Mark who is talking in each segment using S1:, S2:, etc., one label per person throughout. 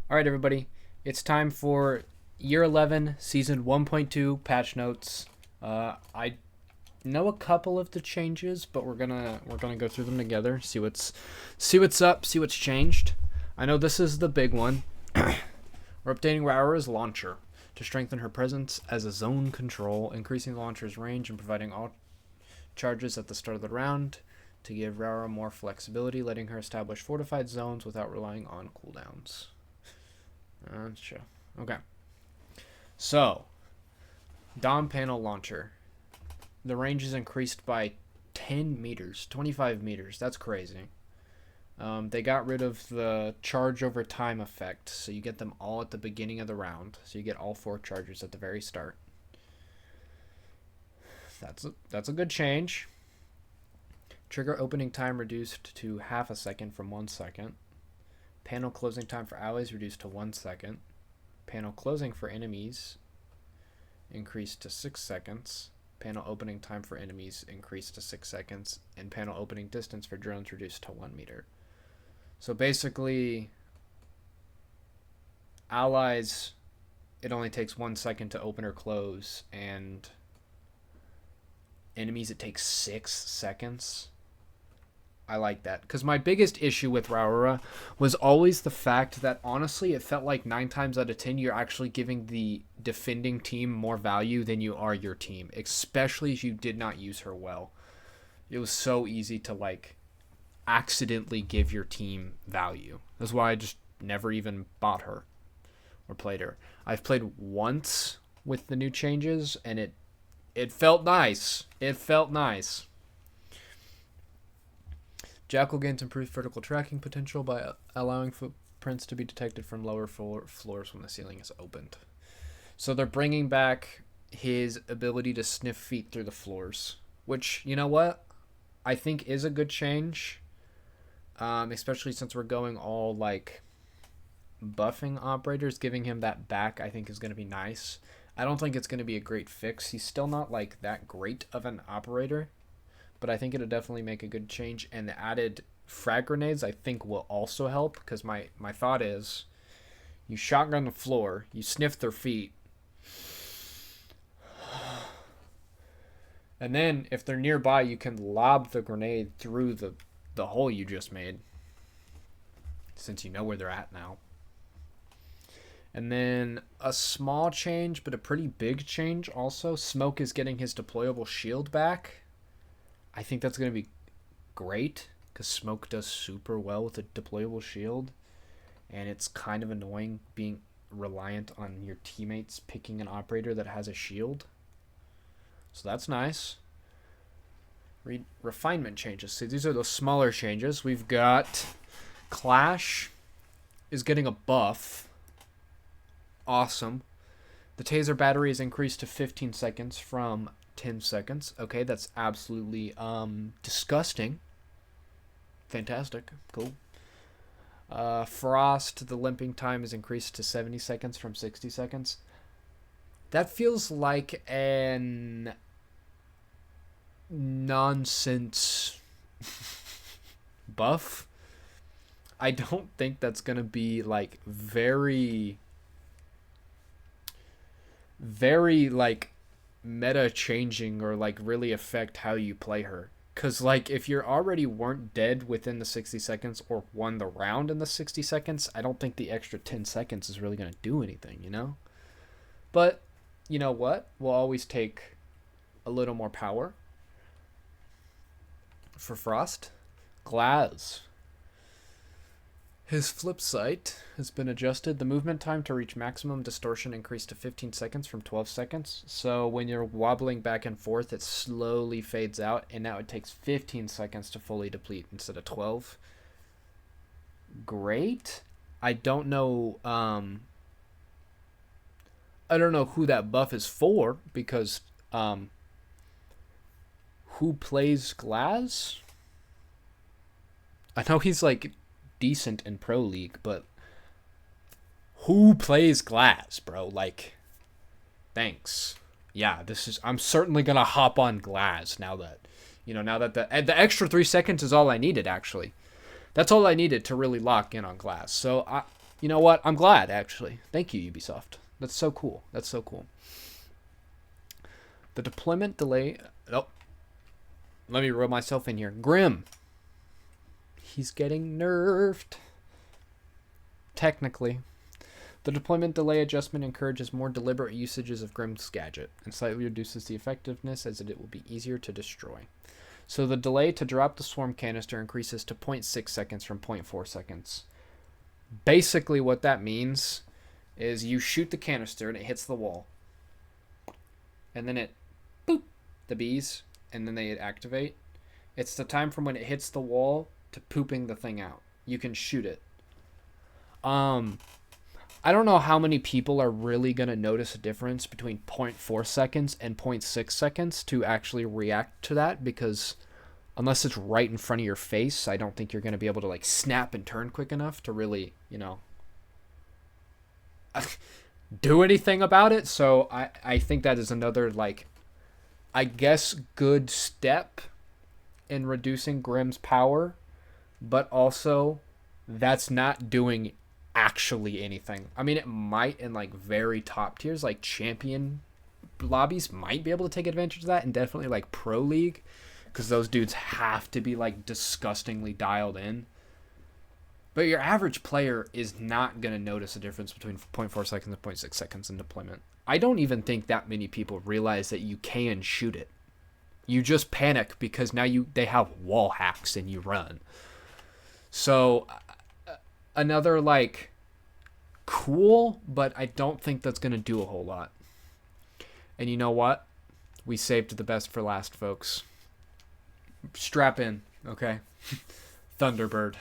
S1: All right, everybody, it's time for Year 11, Season 1.2 patch notes. I know a couple of the changes, but we're gonna go through them together. See what's up. See what's changed. I know this is the big one. We're updating Rauora's launcher to strengthen her presence as a zone control, increasing the launcher's range and providing all charges at the start of the round to give Rauora more flexibility, letting her establish fortified zones without relying on cooldowns. Sure. Okay. So, Dom panel launcher. The range is increased by 10 meters, 25 meters. That's crazy. They got rid of the charge over time effect, so you get them all at the beginning of the round. So you get all 4 charges at the very start. That's a good change. Trigger opening time reduced to half a second from 1 second. Panel closing time for allies reduced to 1 second. Panel closing for enemies increased to 6 seconds. Panel opening time for enemies increased to 6 seconds. And panel opening distance for drones reduced to 1 meter. So basically, allies, it only takes 1 second to open or close. And enemies, it takes 6 seconds. I like that, because my biggest issue with Rauora was always the fact that, honestly, it felt like 9 times out of 10 you're actually giving the defending team more value than you are your team, especially if you did not use her well. It was so easy to, accidentally give your team value. That's why I just never even bought her or played her. I've played once with the new changes, and it felt nice. It felt nice. Jackal gains improved vertical tracking potential by allowing footprints to be detected from lower floors when the ceiling is opened. So they're bringing back his ability to sniff feet through the floors, which, you know what, I think is a good change, especially since we're going all, buffing operators. Giving him that back, I think, is going to be nice. I don't think it's going to be a great fix. He's still not, that great of an operator, but I think it'll definitely make a good change. And the added frag grenades, I think, will also help, because my thought is, you shotgun the floor, you sniff their feet, and then if they're nearby, you can lob the grenade through the hole you just made, since you know where they're at now. And then a small change, but a pretty big change also. Smoke is getting his deployable shield back. I think that's going to be great, because Smoke does super well with a deployable shield, and it's kind of annoying being reliant on your teammates picking an operator that has a shield. So that's nice. Refinement changes. So these are the smaller changes. We've got Clash is getting a buff. Awesome. The taser battery is increased to 15 seconds from 10 seconds. Okay, that's absolutely disgusting. Fantastic. Cool. Frost, the limping time is increased to 70 seconds from 60 seconds. That feels like an nonsense buff. I don't think that's going to be very meta changing, or really affect how you play her. Because if you already weren't dead within the 60 seconds or won the round in the 60 seconds, I don't think the extra 10 seconds is really going to do anything, But you know what? We'll always take a little more power. For Frost, Glaz. His flip sight has been adjusted. The movement time to reach maximum distortion increased to 15 seconds from 12 seconds. So when you're wobbling back and forth, it slowly fades out, and now it takes 15 seconds to fully deplete instead of 12. Great. I don't know who that buff is for, because who plays Glaz? I know he's decent in Pro League, but who plays Glaz, bro? Thanks. Yeah, I'm certainly gonna hop on Glaz now that the extra 3 seconds is all I needed, actually. That's all I needed to really lock in on Glaz. So You know what? I'm glad, actually. Thank you, Ubisoft. That's so cool. That's so cool. The deployment delay... Oh. Let me reel myself in here. Grim. He's getting nerfed. Technically. The deployment delay adjustment encourages more deliberate usages of Grim's gadget and slightly reduces the effectiveness as it will be easier to destroy. So the delay to drop the swarm canister increases to 0.6 seconds from 0.4 seconds. Basically what that means is you shoot the canister and it hits the wall. And then it, boop, the bees, and then they activate. It's the time from when it hits the wall to pooping the thing out. You can shoot it. I don't know how many people are really going to notice a difference between 0.4 seconds and 0.6 seconds to actually react to that, because unless it's right in front of your face, I don't think you're going to be able to like snap and turn quick enough to really, you know, do anything about it. So I think that is another, like, I guess, good step in reducing Grim's power, but also that's not doing actually anything. I mean, it might in like very top tiers, like champion lobbies might be able to take advantage of that, and definitely like pro league, because those dudes have to be like disgustingly dialed in. But your average player is not going to notice a difference between 0.4 seconds and 0.6 seconds in deployment. I don't even think that many people realize that you can shoot it. You just panic because now they have wall hacks and you run. So another like cool, but I don't think that's going to do a whole lot. And you know what? We saved the best for last, folks. Strap in, okay? Thunderbird.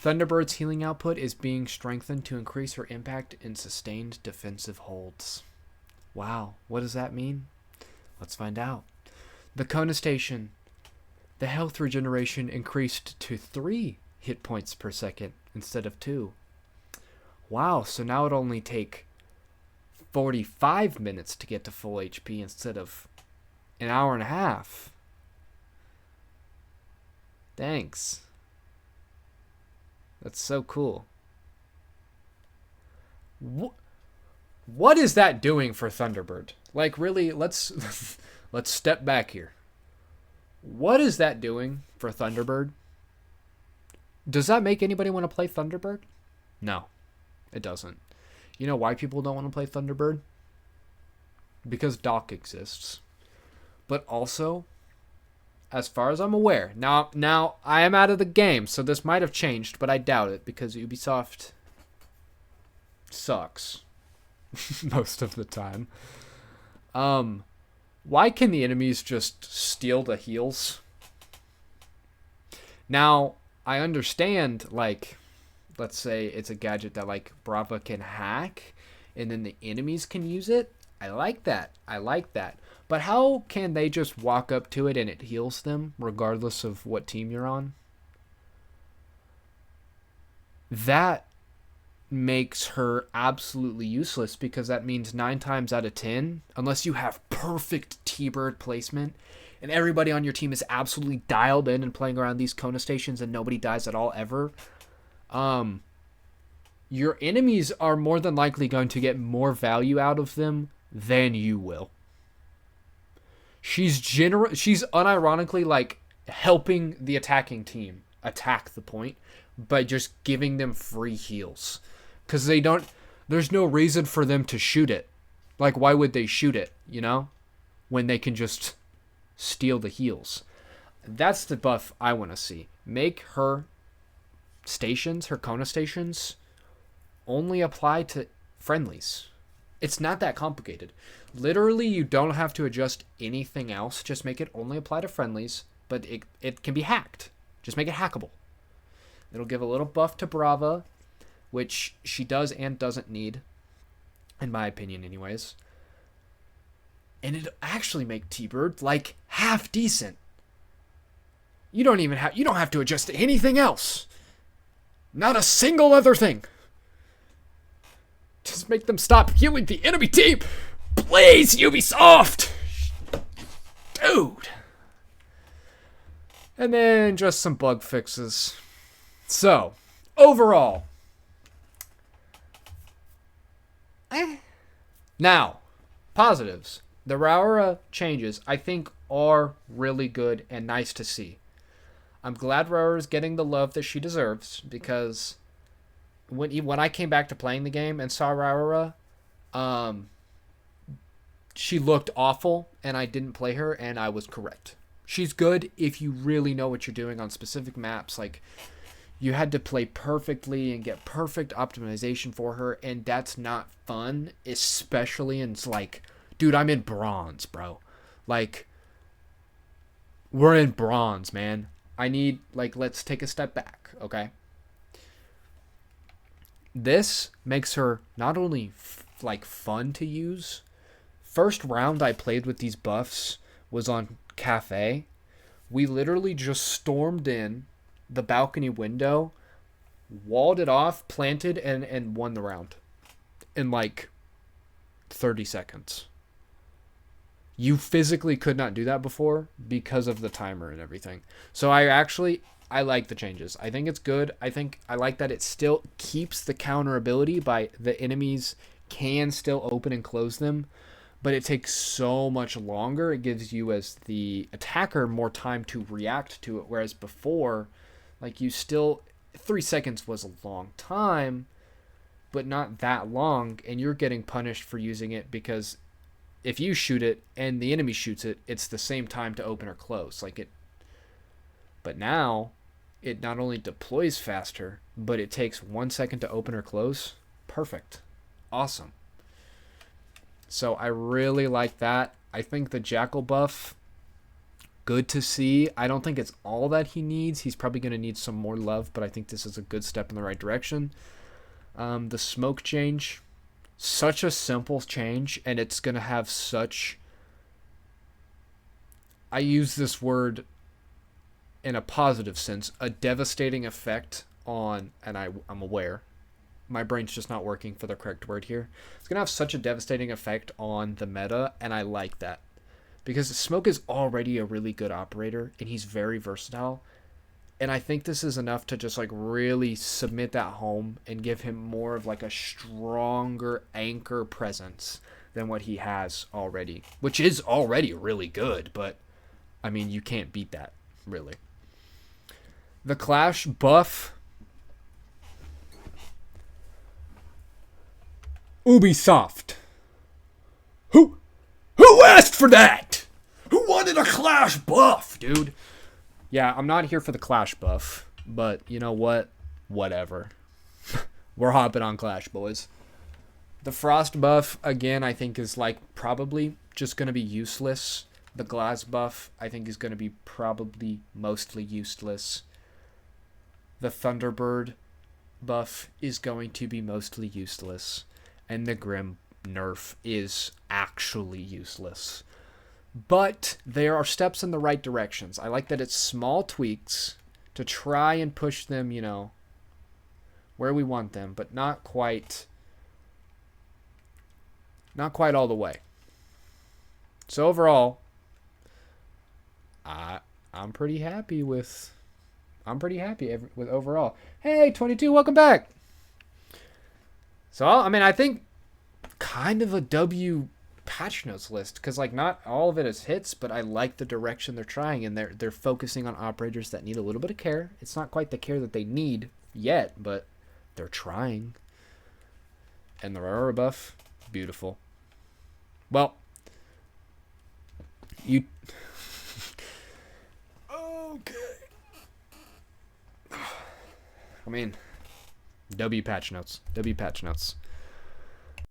S1: Thunderbird's healing output is being strengthened to increase her impact in sustained defensive holds. Wow, what does that mean? Let's find out. The Kona Station. The health regeneration increased to 3 hit points per second instead of 2. Wow, so now it'll only take 45 minutes to get to full HP instead of an hour and a half. Thanks. That's so cool. What is that doing for Thunderbird? Like, really, let's step back here. What is that doing for Thunderbird? Does that make anybody want to play Thunderbird? No, it doesn't. You know why people don't want to play Thunderbird? Because Doc exists. But also, as far as I'm aware, now I am out of the game, so this might have changed, but I doubt it because Ubisoft sucks most of the time. Why can the enemies just steal the heals? Now, I understand, like, let's say it's a gadget that, like, Brava can hack, and then the enemies can use it. I like that. But how can they just walk up to it and it heals them, regardless of what team you're on? That makes her absolutely useless, because that means 9 times out of 10, unless you have perfect T-Bird placement and everybody on your team is absolutely dialed in and playing around these Kona stations and nobody dies at all ever, your enemies are more than likely going to get more value out of them than you will. She's unironically like helping the attacking team attack the point by just giving them free heals. Because there's no reason for them to shoot it. Like, why would they shoot it, you know? When they can just steal the heals. That's the buff I want to see. Make her stations, her Kona stations, only apply to friendlies. It's not that complicated. Literally, you don't have to adjust anything else. Just make it only apply to friendlies, but it can be hacked. Just make it hackable. It'll give a little buff to Brava, which she does and doesn't need, in my opinion anyways. And it'll actually make T-Bird, like, half decent. You don't have to adjust anything else. Not a single other thing. Just make them stop healing the enemy team. Please, Ubisoft! Dude. And then just some bug fixes. So, overall, Now, positives. The Rauora changes, I think, are really good and nice to see. I'm glad Rauora is getting the love that she deserves, because when I came back to playing the game and saw Rauora, um, she looked awful, and I didn't play her, and I was correct. She's good if you really know what you're doing on specific maps. Like, you had to play perfectly and get perfect optimization for her, and that's not fun, especially in, like, dude, I'm in bronze, bro. Like, we're in bronze, man. I need, like, let's take a step back, okay? This makes her not only, like, fun to use. First round I played with these buffs was on Cafe. We literally just stormed in the balcony window, walled it off, planted, and won the round in like 30 seconds. You physically could not do that before because of the timer and everything. So I like the changes. I think it's good. I like that it still keeps the counter ability by the enemies can still open and close them, but it takes so much longer. It gives you, as the attacker, more time to react to it, whereas before, like, you still 3 seconds was a long time, but not that long, and you're getting punished for using it, because if you shoot it and the enemy shoots it, it's the same time to open or close. But now it not only deploys faster, but it takes 1 second to open or close. Perfect. Awesome. So I really like that. I think the Jackal buff, good to see. I don't think it's all that he needs. He's probably going to need some more love, but I think this is a good step in the right direction. The smoke change, such a simple change, and it's going to have such... I use this word in a positive sense, a devastating effect on, and I'm aware, my brain's just not working for the correct word here. It's going to have such a devastating effect on the meta, and I like that. Because Smoke is already a really good operator, and he's very versatile. And I think this is enough to just, like, really submit that home and give him more of, like, a stronger anchor presence than what he has already. Which is already really good, but, I mean, you can't beat that, really. The Clash buff... Ubisoft. Who asked for that? Who wanted a Clash buff, dude? Yeah, I'm not here for the Clash buff, but you know what? Whatever. We're hopping on Clash, boys. The Frost buff, again, I think is, like, probably just going to be useless. The Glass buff, I think, is going to be probably mostly useless. The Thunderbird buff is going to be mostly useless. And the Grim nerf is actually useless. But there are steps in the right directions. I like that it's small tweaks to try and push them, you know, where we want them, but not quite all the way. So overall, I'm pretty happy with overall. Hey, 22, welcome back. So, I mean, I think kind of a W patch notes list, because, like, not all of it is hits, but I like the direction they're trying, and they're focusing on operators that need a little bit of care. It's not quite the care that they need yet, but they're trying. And the Rauora buff, beautiful. Well, you... Okay. I mean... W patch notes.